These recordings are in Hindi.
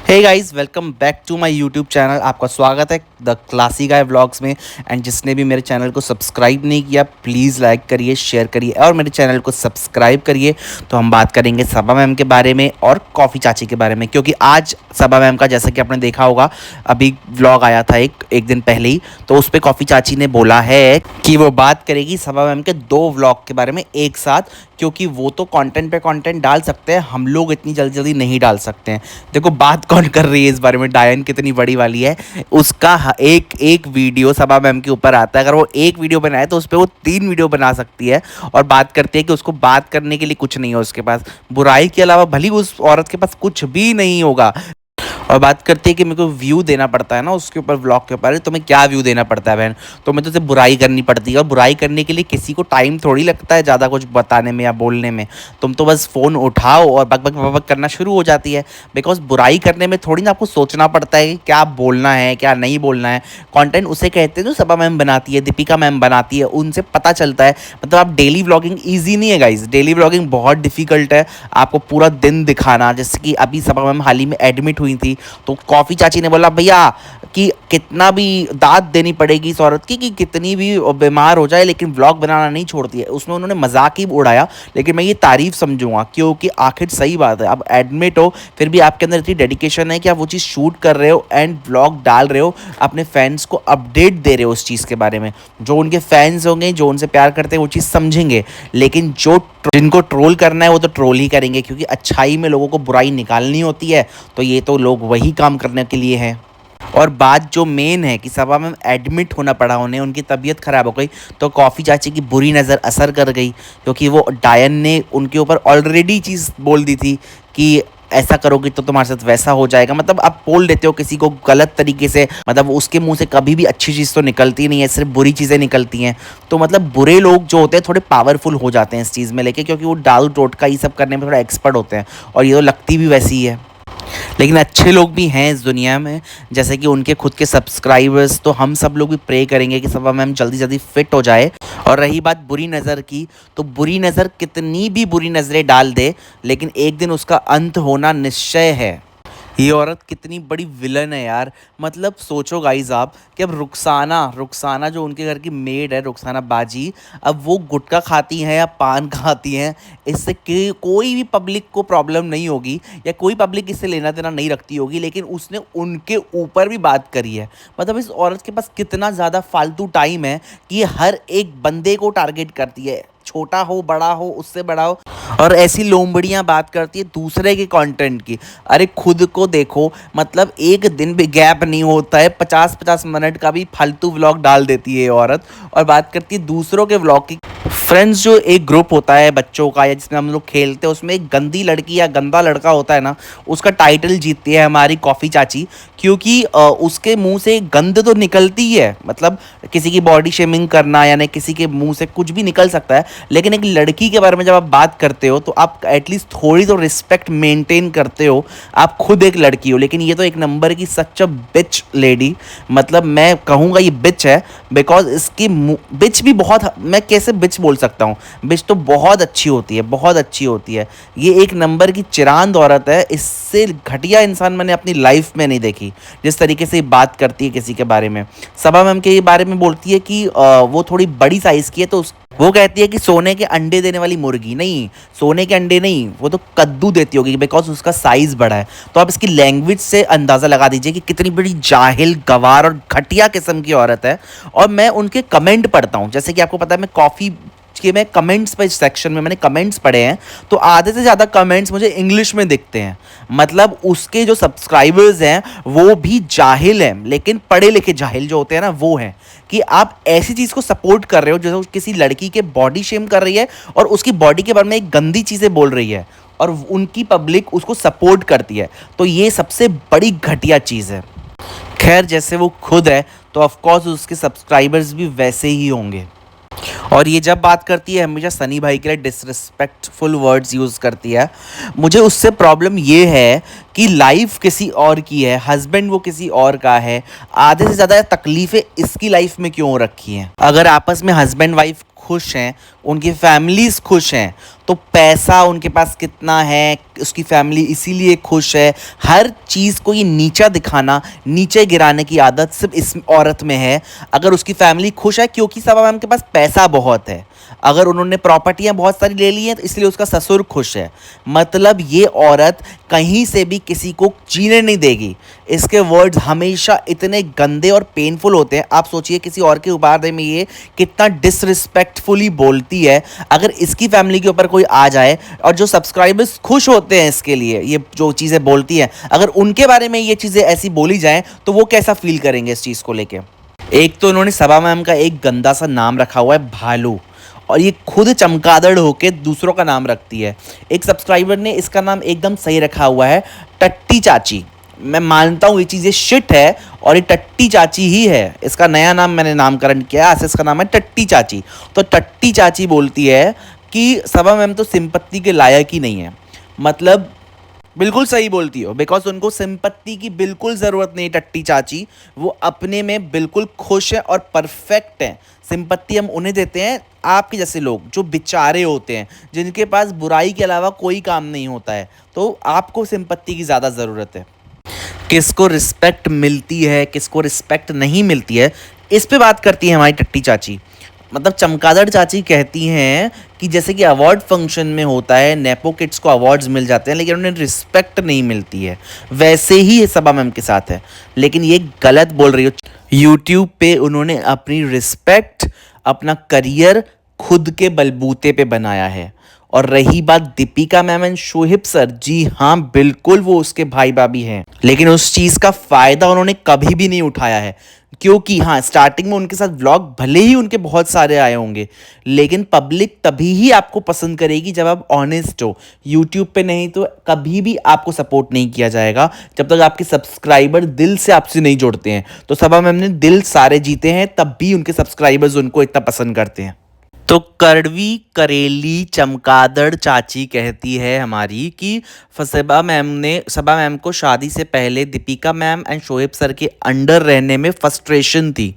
Hey guys, welcome back to my YouTube channel. आपका स्वागत है द क्लासी गाय व्लॉग्स में। एंड जिसने भी मेरे चैनल को सब्सक्राइब नहीं किया, प्लीज़ लाइक करिए, शेयर करिए और मेरे चैनल को सब्सक्राइब करिए। तो हम बात करेंगे सबा मैम के बारे में और कॉफ़ी चाची के बारे में, क्योंकि आज सबा मैम का, जैसा कि आपने देखा होगा, अभी व्लॉग आया था एक दिन पहले ही। तो उस पर कॉफ़ी चाची ने बोला है कि वो बात करेगी सबा मैम के 2 व्लॉग के बारे में एक साथ, क्योंकि वो तो कंटेंट पे कंटेंट डाल सकते हैं, हम लोग इतनी जल्दी जल्दी नहीं डाल सकते हैं। देखो बात कौन कर रही है इस बारे में, डायन कितनी बड़ी वाली है। उसका एक एक वीडियो सबा मैम के ऊपर आता है। अगर वो एक वीडियो बनाए तो उस पर वो 3 वीडियो बना सकती है। और बात करती है कि उसको बात करने के लिए कुछ नहीं है उसके पास, बुराई के अलावा भली उस औरत के पास कुछ भी नहीं होगा। और बात करती है कि मेरे को व्यू देना पड़ता है ना उसके ऊपर, व्लॉग के ऊपर। तो मैं क्या व्यू देना पड़ता है बहन, तो मैं तुझे बुराई करनी पड़ती है। और बुराई करने के लिए किसी को टाइम थोड़ी लगता है ज़्यादा कुछ बताने में या बोलने में। तुम तो बस फ़ोन उठाओ और बक बक बक बक करना शुरू हो जाती है। बिकॉज बुराई करने में थोड़ी ना आपको सोचना पड़ता है कि क्या बोलना है क्या नहीं बोलना है। कंटेंट उसे कहते हैं जो सबा मैम बनाती है, दीपिका मैम बनाती है, उनसे पता चलता है। मतलब आप डेली व्लॉगिंग ईजी नहीं है गाइज, डेली व्लॉगिंग बहुत डिफिकल्ट है। आपको पूरा दिन दिखाना, जैसे कि अभी सबा मैम हाल ही में एडमिट हुई थी, तो कॉफ़ी चाची ने बोला भैया कि कितना भी दाद देनी पड़ेगी इस औरत की, कि कितनी भी बीमार हो जाए लेकिन व्लॉग बनाना नहीं छोड़ती है। उसमें उन्होंने मजाक ही उड़ाया, लेकिन मैं ये तारीफ़ समझूंगा क्योंकि आखिर सही बात है। आप एडमिट हो फिर भी आपके अंदर इतनी डेडिकेशन है कि आप वो चीज़ शूट कर रहे हो एंड व्लॉग डाल रहे हो, अपने फैंस को अपडेट दे रहे हो उस चीज़ के बारे में। जो उनके फैंस होंगे, जो उनसे प्यार करते हैं, वो चीज़ समझेंगे। लेकिन जिनको ट्रोल करना है वो तो ट्रोल ही करेंगे, क्योंकि अच्छाई में लोगों को बुराई निकालनी होती है। तो ये तो लोग वही काम करने के लिए हैं। और बात जो मेन है कि सबा में एडमिट होना पड़ा उन्हें, उनकी तबीयत ख़राब हो गई, तो कॉफ़ी चाची की बुरी नज़र असर कर गई, क्योंकि वो डायन ने उनके ऊपर ऑलरेडी चीज़ बोल दी थी कि ऐसा करोगे तो तुम्हारे साथ वैसा हो जाएगा। मतलब आप बोल देते हो किसी को गलत तरीके से, मतलब उसके मुंह से कभी भी अच्छी चीज़ तो निकलती नहीं है, सिर्फ बुरी चीज़ें निकलती हैं। तो मतलब बुरे लोग जो होते हैं थोड़े पावरफुल हो जाते हैं इस चीज़ में लेके, क्योंकि वो दारू टोटका ये सब करने में थोड़ा एक्सपर्ट होते हैं। और ये तो लगती भी वैसी ही है। लेकिन अच्छे लोग भी हैं इस दुनिया में, जैसे कि उनके खुद के सब्सक्राइबर्स। तो हम सब लोग भी प्रे करेंगे कि सबा मैम जल्दी जल्दी फिट हो जाए। और रही बात बुरी नज़र की, तो बुरी नज़र कितनी भी बुरी नज़रें डाल दे, लेकिन एक दिन उसका अंत होना निश्चय है। ये औरत कितनी बड़ी विलन है यार। मतलब सोचो गाइज आप कि अब रुखसाना रुखसाना जो उनके घर की मेड है, रुखसाना बाजी, अब वो गुटखा खाती हैं या पान खाती हैं, इससे कोई भी पब्लिक को प्रॉब्लम नहीं होगी या कोई पब्लिक इससे लेना देना नहीं रखती होगी। लेकिन उसने उनके ऊपर भी बात करी है। मतलब इस औरत के पास कितना ज़्यादा फालतू टाइम है कि ये हर एक बंदे को टारगेट करती है, छोटा हो बड़ा हो उससे बड़ा हो, और ऐसी लोमड़ियाँ बात करती है दूसरे के कंटेंट की। अरे खुद को देखो, मतलब एक दिन भी गैप नहीं होता है, 50-50 मिनट का भी फालतू व्लॉग डाल देती है ये औरत। और बात करती है दूसरों के व्लॉग की। फ्रेंड्स जो एक ग्रुप होता है बच्चों का, या जिसमें हम लोग खेलते हैं, उसमें एक गंदी लड़की या गंदा लड़का होता है ना, उसका टाइटल जीतती है हमारी कॉफ़ी चाची। क्योंकि उसके मुंह से गंद तो निकलती ही है, मतलब किसी की बॉडी शेमिंग करना, यानी किसी के मुंह से कुछ भी निकल सकता है। लेकिन एक लड़की के बारे में जब आप बात करते हो तो आप एटलीस्ट थोड़ी तो रिस्पेक्ट मेंटेन करते हो। आप खुद एक लड़की हो, लेकिन ये तो एक नंबर की सच अ बिच लेडी। मतलब मैं कहूँगा ये बिच है, बिकॉज इसकी बिच भी बहुत, मैं कैसे बिच बोल सकता हूँ, बिच तो बहुत अच्छी होती है, बहुत अच्छी होती है। ये एक नंबर की चिरांद औरत है, इससे घटिया इंसान मैंने अपनी लाइफ में नहीं देखी। जिस तरीके से ये बात करती है किसी के बारे में, सबा मैम के बारे में बोलती है कि वो थोड़ी बड़ी साइज़ की है, तो वो कहती है कि सोने के अंडे देने वाली मुर्गी नहीं, सोने के अंडे नहीं, वो तो कद्दू देती होगी, बिकॉज उसका साइज़ बड़ा है। तो आप इसकी लैंग्वेज से अंदाज़ा लगा दीजिए कि कितनी बड़ी जाहिल, गवार और घटिया किस्म की औरत है। और मैं उनके कमेंट पढ़ता हूँ, जैसे कि आपको पता है मैं कॉफ़ी के मैं कमेंट्स पे सेक्शन में मैंने कमेंट्स पढ़े हैं, तो आधे से ज़्यादा कमेंट्स मुझे इंग्लिश में दिखते हैं। मतलब उसके जो सब्सक्राइबर्स हैं वो भी जाहिल हैं, लेकिन पढ़े लिखे जाहिल जो होते हैं ना, वो हैं। कि आप ऐसी चीज़ को सपोर्ट कर रहे हो जैसे किसी लड़की के बॉडी शेम कर रही है और उसकी बॉडी के बारे में एक गंदी चीज़ें बोल रही है, और उनकी पब्लिक उसको सपोर्ट करती है। तो ये सबसे बड़ी घटिया चीज़ है। खैर, जैसे वो खुद है तो ऑफकोर्स उसके सब्सक्राइबर्स भी वैसे ही होंगे। और ये जब बात करती है हमेशा सनी भाई के लिए डिसरिस्पेक्टफुल वर्ड्स यूज़ करती है। मुझे उससे प्रॉब्लम ये है कि लाइफ किसी और की है, हस्बैंड वो किसी और का है, आधे से ज़्यादा तकलीफ़ें इसकी लाइफ में क्यों रखी हैं। अगर आपस में हस्बैंड वाइफ खुश हैं, उनकी फैमिलीज़ खुश हैं, तो पैसा उनके पास कितना है, उसकी फैमिली इसीलिए खुश है, हर चीज़ को ये नीचा दिखाना, नीचे गिराने की आदत सिर्फ इस औरत में है। अगर उसकी फैमिली खुश है क्योंकि सबा मैम के पास पैसा बहुत है, अगर उन्होंने प्रॉपर्टियां बहुत सारी ले ली हैं तो इसलिए उसका ससुर खुश है। मतलब ये औरत कहीं से भी किसी को जीने नहीं देगी। इसके वर्ड्स हमेशा इतने गंदे और पेनफुल होते हैं। आप सोचिए किसी और के बारे में ये कितना डिसरिस्पेक्टफुली बोलती है। अगर इसकी फैमिली के ऊपर कोई आ जाए और जो सब्सक्राइबर्स खुश होते हैं इसके लिए, ये जो चीज़ें बोलती हैं, अगर उनके बारे में ये चीज़ें ऐसी बोली जाएं तो वो कैसा फील करेंगे इस चीज़ को लेके। एक तो उन्होंने सबा मैम का एक गंदा सा नाम रखा हुआ है भालू, और ये खुद चमगादड़ होके दूसरों का नाम रखती है। एक सब्सक्राइबर ने इसका नाम एकदम सही रखा हुआ है, टट्टी चाची। मैं मानता हूँ ये चीज़ ये शिट है और ये टट्टी चाची ही है। इसका नया नाम मैंने नामकरण किया है, इसका नाम है टट्टी चाची। तो टट्टी चाची बोलती है कि सबा मैम तो सिंपत्ति के लायक ही नहीं है। मतलब बिल्कुल सही बोलती हो, बिकॉज उनको सिंपत्ति की बिल्कुल ज़रूरत नहीं। टट्टी चाची वो अपने में बिल्कुल खुश है और परफेक्ट है। सिंपत्ति हम उन्हें देते हैं, आपके जैसे लोग जो बेचारे होते हैं, जिनके पास बुराई के अलावा कोई काम नहीं होता है, तो आपको सिंपत्ति की ज़्यादा ज़रूरत है। किसको रिस्पेक्ट मिलती है, किसको रिस्पेक्ट नहीं मिलती है, इस पे बात करती है हमारी टट्टी चाची। मतलब चमगादड़ चाची कहती हैं कि जैसे कि अवार्ड फंक्शन में होता है, नेपो किड्स को अवार्ड्स मिल जाते हैं लेकिन उन्हें रिस्पेक्ट नहीं मिलती है, वैसे ही ये सबा मैम के साथ है। लेकिन ये गलत बोल रही हो। यूट्यूब पे उन्होंने अपनी रिस्पेक्ट, अपना करियर खुद के बलबूते पे बनाया है। और रही बात दीपिका मैम एंड शोहिब सर, जी हाँ बिल्कुल वो उसके भाई भाभी हैं, लेकिन उस चीज़ का फ़ायदा उन्होंने कभी भी नहीं उठाया है। क्योंकि हाँ, स्टार्टिंग में उनके साथ व्लॉग भले ही उनके बहुत सारे आए होंगे, लेकिन पब्लिक तभी ही आपको पसंद करेगी जब आप ऑनेस्ट हो। यूट्यूब पे नहीं तो कभी भी आपको सपोर्ट नहीं किया जाएगा जब तक आपके सब्सक्राइबर दिल से आपसे नहीं जुड़ते हैं। तो सबा मैम ने दिल सारे जीते हैं, तब भी उनके सब्सक्राइबर्स उनको इतना पसंद करते हैं। तो कड़वी करेली चमगादड़ चाची कहती है हमारी कि सबा मैम को शादी से पहले Deepika ma'am and Shoaib sir के अंडर रहने में फ्रस्ट्रेशन थी।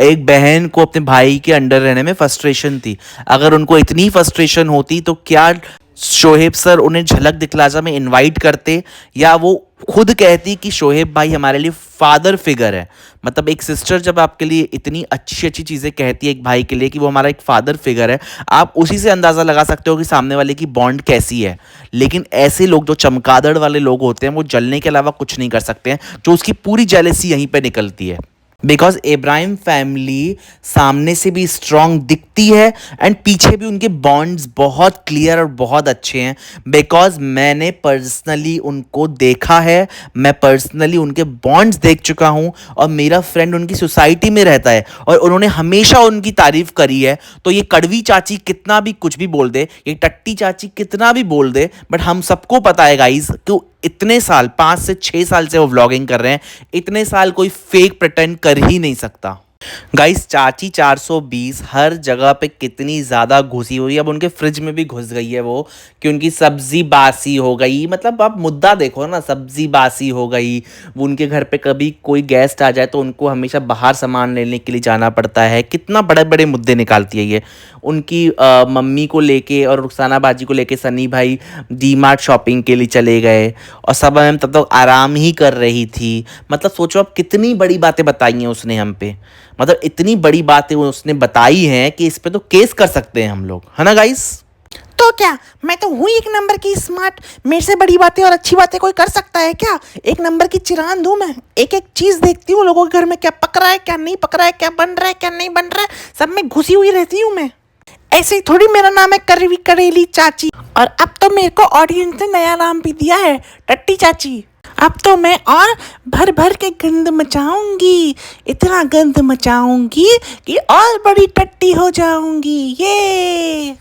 एक बहन को अपने भाई के अंडर रहने में फ्रस्ट्रेशन थी। अगर उनको इतनी फ्रस्ट्रेशन होती तो क्या शोहेब सर उन्हें झलक दिखलाजा में इनवाइट करते, या वो खुद कहती कि शोहेब भाई हमारे लिए फादर फिगर है। मतलब एक सिस्टर जब आपके लिए इतनी अच्छी अच्छी चीज़ें कहती है एक भाई के लिए कि वो हमारा एक फादर फिगर है, आप उसी से अंदाज़ा लगा सकते हो कि सामने वाले की बॉन्ड कैसी है। लेकिन ऐसे लोग जो चमगादड़ वाले लोग होते हैं वो जलने के अलावा कुछ नहीं कर सकते हैं, जो उसकी पूरी जेलेसी यहीं पर निकलती है। बिकॉज इब्राहिम फैमिली सामने से भी स्ट्रॉन्ग दिखती है एंड पीछे भी उनके बॉन्ड्स बहुत क्लियर और बहुत अच्छे हैं। बिकॉज मैंने पर्सनली उनको देखा है, मैं पर्सनली उनके बॉन्ड्स देख चुका हूँ, और मेरा फ्रेंड उनकी सोसाइटी में रहता है और उन्होंने हमेशा उनकी तारीफ करी है। तो ये कड़वी चाची कितना भी कुछ भी बोल दे, ये टट्टी चाची कितना भी बोल दे, बट हम सबको पता है गाइज कि इतने साल 5 से 6 साल से वो व्लॉगिंग कर रहे हैं, इतने साल कोई फेक प्रिटेंड कर ही नहीं सकता। गाइस चाची 420 हर जगह पे कितनी ज़्यादा घुसी हुई है। अब उनके फ्रिज में भी घुस गई है वो, कि उनकी सब्जी बासी हो गई। मतलब आप मुद्दा देखो ना, सब्जी बासी हो गई। वो उनके घर पे कभी कोई गेस्ट आ जाए तो उनको हमेशा बाहर सामान लेने के लिए जाना पड़ता है। कितना बड़े बड़े मुद्दे निकालती है ये। उनकी मम्मी को लेके और रुखसाना बाजी को लेके सनी भाई डीमार्ट शॉपिंग के लिए चले गए और सबा मैम तब तक आराम ही कर रही थी। मतलब सोचो अब कितनी बड़ी बातें बताई हैं उसने हम पे। मतलब इतनी बड़ी बातें उसने बताई हैं कि इस पे तो केस कर सकते हैं हम लोग, है ना गाइस। तो क्या मैं तो हूँ एक नंबर की स्मार्ट, मेरे से बड़ी बातें और अच्छी बातें कोई कर सकता है क्या? एक नंबर की चिरांद हूँ मैं। एक एक चीज़ देखती हूँ, लोगों के घर में क्या पक रहा है क्या नहीं पक रहा है, क्या बन रहा है क्या नहीं बन रहा है, सब में घुसी हुई रहती हूँ मैं। ऐसे ही थोड़ी मेरा नाम है करवी करेली चाची, और अब तो मेरे को ऑडियंस ने नया नाम भी दिया है, टट्टी चाची। अब तो मैं और भर भर के गंद मचाऊंगी, इतना गंद मचाऊंगी कि और बड़ी टट्टी हो जाऊंगी। ये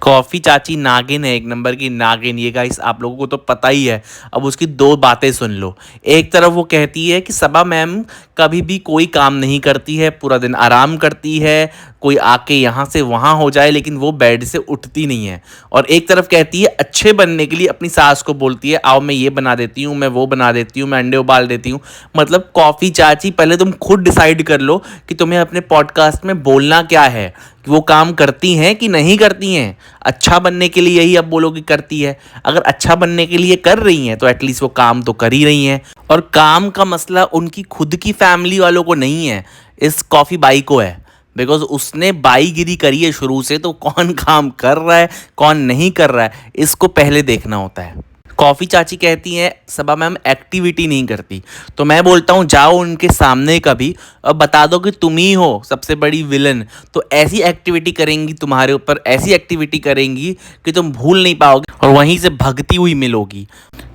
कॉफ़ी चाची नागिन है, एक नंबर की नागिन। ये गाइस आप लोगों को तो पता ही है। अब उसकी दो बातें सुन लो। एक तरफ वो कहती है कि सबा मैम कभी भी कोई काम नहीं करती है, पूरा दिन आराम करती है, कोई आके यहाँ से वहाँ हो जाए लेकिन वो बेड से उठती नहीं है। और एक तरफ कहती है अच्छे बनने के लिए अपनी सास को बोलती है आओ मैं ये बना देती हूँ, मैं वो बना देती हूँ, मैं अंडे उबाल देती हूँ। मतलब कॉफ़ी चाची पहले तुम खुद डिसाइड कर लो कि तुम्हें अपने पॉडकास्ट में बोलना क्या है। कि वो काम करती हैं कि नहीं करती हैं। अच्छा बनने के लिए यही अब बोलोगे करती है। अगर अच्छा बनने के लिए कर रही हैं तो एटलीस्ट वो काम तो कर ही रही हैं। और काम का मसला उनकी खुद की फैमिली वालों को नहीं है, इस कॉफ़ी बाई को है। बिकॉज उसने बाईगिरी करी है शुरू से, तो कौन काम कर रहा है कौन नहीं कर रहा है इसको पहले देखना होता है। कॉफ़ी चाची कहती हैं सबा मैम एक्टिविटी नहीं करती, तो मैं बोलता हूँ जाओ उनके सामने कभी और बता दो कि तुम ही हो सबसे बड़ी विलन। तो ऐसी एक्टिविटी करेंगी तुम्हारे ऊपर, ऐसी एक्टिविटी करेंगी कि तुम भूल नहीं पाओगे और वहीं से भगती हुई मिलोगी।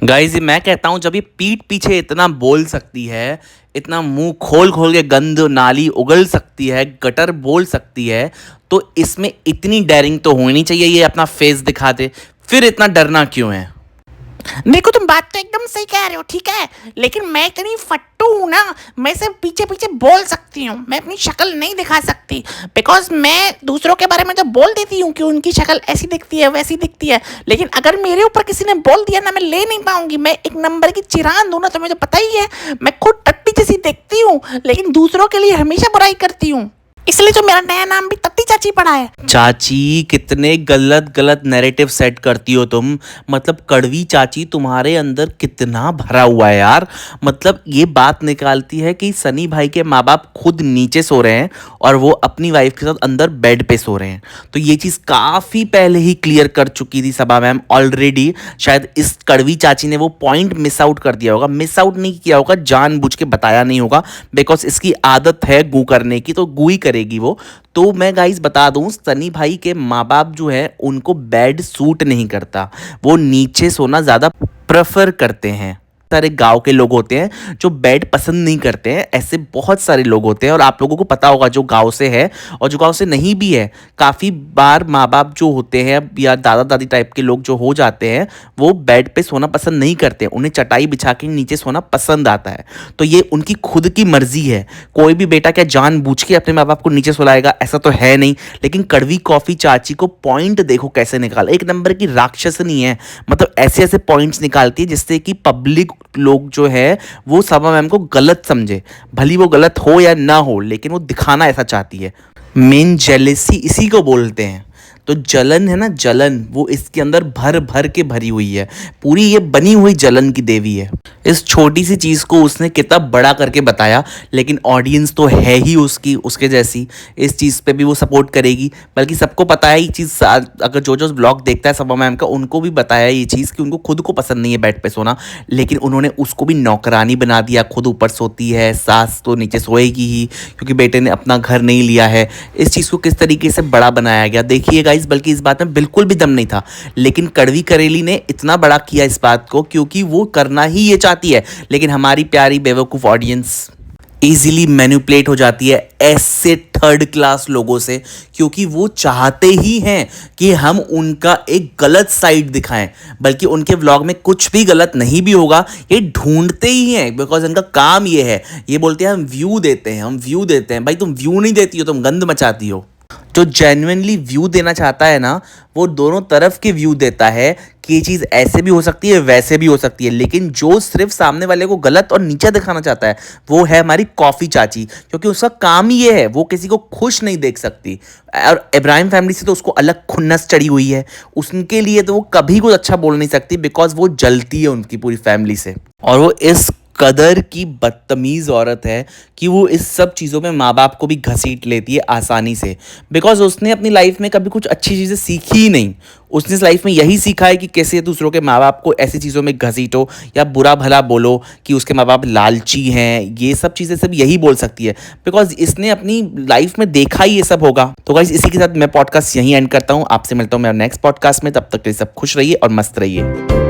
गाइस मैं कहता हूँ जब ये पीठ पीछे इतना बोल सकती है, इतना मुंह खोल खोल के गंद नाली उगल सकती है, गटर बोल सकती है, तो इसमें इतनी डेयरिंग तो होनी चाहिए ये अपना फेस दिखा दे। फिर इतना डरना क्यों है? देखो तुम बात तो एकदम सही कह रहे हो, ठीक है, लेकिन मैं इतनी फट्टू हूँ ना, मैं सिर्फ पीछे पीछे बोल सकती हूँ, मैं अपनी शक्ल नहीं दिखा सकती। बिकॉज मैं दूसरों के बारे में जब बोल देती हूँ कि उनकी शक्ल ऐसी दिखती है वैसी दिखती है, लेकिन अगर मेरे ऊपर किसी ने बोल दिया ना, मैं ले नहीं पाऊंगी। मैं एक नंबर की चिरान दूँ ना, तो मुझे पता ही है, मैं खुद टट्टी जैसी दिखती हूँ लेकिन दूसरों के लिए हमेशा बुराई करती हूँ, इसलिए जो मेरा नया नाम भी टट्टी चाची पड़ा है। चाची कितने गलत गलत नैरेटिव सेट करती हो तुम। मतलब कड़वी चाची तुम्हारे अंदर कितना भरा हुआ है यार। मतलब ये बात निकालती है कि सनी भाई के माँ बाप खुद नीचे सो रहे हैं और वो अपनी वाइफ के साथ अंदर बेड पे सो रहे हैं। तो ये चीज़ काफ़ी पहले ही क्लियर कर चुकी थी सबा मैम ऑलरेडी। शायद इस कड़वी चाची ने वो पॉइंट मिस आउट कर दिया होगा, मिस आउट नहीं किया होगा, जानबूझ के बताया नहीं होगा, बिकॉज इसकी आदत है गू करने की, तो गू ही करेगी वो। तो मैं गाइस बता दूं, सनी भाई के माँ बाप जो है उनको बेड सूट नहीं करता, वो नीचे सोना ज़्यादा प्रेफर करते हैं। सारे गांव के लोग होते हैं जो बेड पसंद नहीं करते हैं, ऐसे बहुत सारे लोग होते हैं और आप लोगों को पता होगा जो गांव से है और जो गांव से नहीं भी है। काफ़ी बार माँ बाप जो होते हैं या दादा दादी टाइप के लोग जो हो जाते हैं वो बेड पे सोना पसंद नहीं करते, उन्हें चटाई बिछा के नीचे सोना पसंद आता है। तो ये उनकी खुद की मर्जी है। कोई भी बेटा क्या जानबूझ के अपने माँ बाप को नीचे सुलाएगा? ऐसा तो है नहीं। लेकिन कड़वी कॉफ़ी चाची को पॉइंट देखो कैसे निकाल, एक नंबर की राक्षसनी है। मतलब ऐसे ऐसे पॉइंट्स निकालती है जिससे कि पब्लिक लोग जो है वो सबा मैम को गलत समझे। भली वो गलत हो या ना हो, लेकिन वो दिखाना ऐसा चाहती है। मेन जेलेसी इसी को बोलते हैं। तो जलन है ना, जलन, वो इसके अंदर भर भर के भरी हुई है। पूरी ये बनी हुई जलन की देवी है। इस छोटी सी चीज़ को उसने कितना बड़ा करके बताया, लेकिन ऑडियंस तो है ही उसकी उसके जैसी। इस चीज़ पे भी वो सपोर्ट करेगी। बल्कि सबको पता है ये चीज़, अगर जो जो ब्लॉग देखता है सबा मैम का, उनको भी बताया ये चीज़ कि उनको खुद को पसंद नहीं है बेड पे सोना, लेकिन उन्होंने उसको भी नौकरानी बना दिया। खुद ऊपर सोती है, सास तो नीचे सोएगी ही क्योंकि बेटे ने अपना घर नहीं लिया है। इस चीज़ को किस तरीके से बड़ा बनाया गया देखिए गाइस। बल्कि इस बात में बिल्कुल भी दम नहीं था, लेकिन कड़वी करेली ने इतना बड़ा किया इस बात को क्योंकि वो करना ही ये चाहती है। लेकिन हमारी प्यारी बेवकूफ़ ऑडियंस इजीली मैनिपुलेट हो जाती है ऐसे थर्ड क्लास लोगों से, क्योंकि वो चाहते ही हैं कि हम उनका एक गलत साइड दिखाएं। बल्कि उनके व्लॉग में कुछ भी गलत नहीं भी होगा, ये ढूंढते ही हैं, बिकॉज इनका काम ये है। ये बोलते हैं हम व्यू देते हैं, हम व्यू देते हैं। भाई तुम व्यू नहीं देती हो, तुम गंद मचाती हो। जो जेन्युइनली व्यू देना चाहता है ना, वो दोनों तरफ के व्यू देता है कि ये चीज़ ऐसे भी हो सकती है वैसे भी हो सकती है। लेकिन जो सिर्फ सामने वाले को गलत और नीचा दिखाना चाहता है वो है हमारी कॉफ़ी चाची, क्योंकि उसका काम ही ये है, वो किसी को खुश नहीं देख सकती। और इब्राहिम फैमिली से तो उसको अलग खुन्नस चढ़ी हुई है, उनके लिए तो वो कभी कुछ अच्छा बोल नहीं सकती, बिकॉज वो जलती है उनकी पूरी फैमिली से। और वो इस कदर की बदतमीज़ औरत है कि वो इस सब चीज़ों में माँ बाप को भी घसीट लेती है आसानी से, बिकॉज उसने अपनी लाइफ में कभी कुछ अच्छी चीज़ें सीखी ही नहीं। उसने इस लाइफ में यही सीखा है कि कैसे दूसरों के माँ बाप को ऐसी चीज़ों में घसीटो या बुरा भला बोलो कि उसके माँ बाप लालची हैं। ये सब चीज़ें सब यही बोल सकती है, बिकॉज इसने अपनी लाइफ में देखा ही ये सब होगा। तो गाइस इसी के साथ मैं पॉडकास्ट यहीं एंड करता हूँ। आपसे मिलता हूँ मेरा नेक्स्ट पॉडकास्ट में। तब तक के लिए सब खुश रहिए और मस्त रहिए।